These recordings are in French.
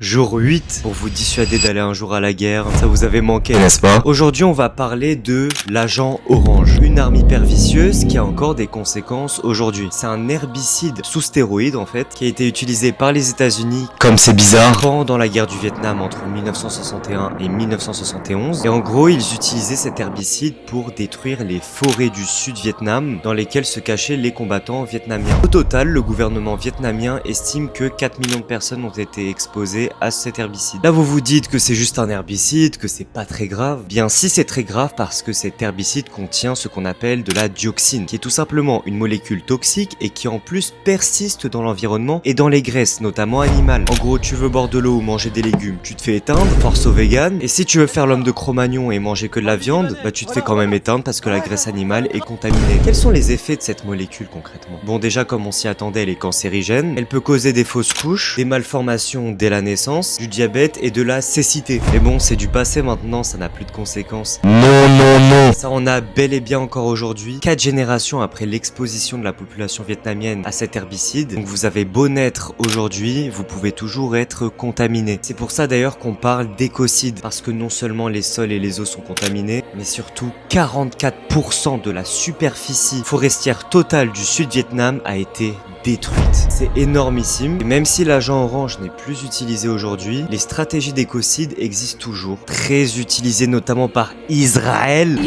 Jour 8, pour vous dissuader d'aller un jour à la guerre, ça vous avait manqué, n'est-ce pas? Aujourd'hui, on va parler de l'agent orange, une arme hyper vicieuse qui a encore des conséquences aujourd'hui. C'est un herbicide sous stéroïdes en fait, qui a été utilisé par les États-Unis, comme c'est bizarre, pendant la guerre du Vietnam entre 1961 et 1971. Et en gros, ils utilisaient cet herbicide pour détruire les forêts du Sud-Vietnam dans lesquelles se cachaient les combattants vietnamiens. Au total, le gouvernement vietnamien estime que 4 millions de personnes ont été exposées à cet herbicide. Là vous vous dites que c'est juste un herbicide, que c'est pas très grave. Bien si c'est très grave parce que cet herbicide contient ce qu'on appelle de la dioxine, qui est tout simplement une molécule toxique et qui en plus persiste dans l'environnement et dans les graisses, notamment animales. En gros, tu veux boire de l'eau ou manger des légumes, tu te fais éteindre, force au vegan. Et si tu veux faire l'homme de Cro-Magnon et manger que de la viande, bah tu te fais quand même éteindre parce que la graisse animale est contaminée. Quels sont les effets de cette molécule concrètement? Bon, déjà comme on s'y attendait, elle est cancérigène, elle peut causer des fausses couches, des malformations dès la naissance, du diabète et de la cécité. Mais bon, c'est du passé maintenant, ça n'a plus de conséquences. Non. Ça en a bel et bien encore aujourd'hui, 4 générations après l'exposition de la population vietnamienne à cet herbicide. Donc vous avez beau naître aujourd'hui, vous pouvez toujours être contaminé. C'est pour ça d'ailleurs qu'on parle d'écocide, parce que non seulement les sols et les eaux sont contaminés, mais surtout 44% de la superficie forestière totale du Sud-Vietnam a été détruite. C'est énormissime. Et même si l'agent orange n'est plus utilisé aujourd'hui, les stratégies d'écocide existent toujours. Très utilisées notamment par Israël.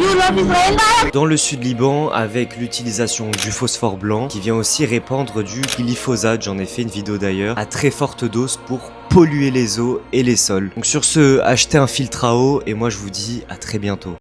Dans le sud Liban, avec l'utilisation du phosphore blanc, qui vient aussi répandre du glyphosate, j'en ai fait une vidéo d'ailleurs, à très forte dose pour polluer les eaux et les sols. Donc sur ce, achetez un filtre à eau et moi je vous dis à très bientôt.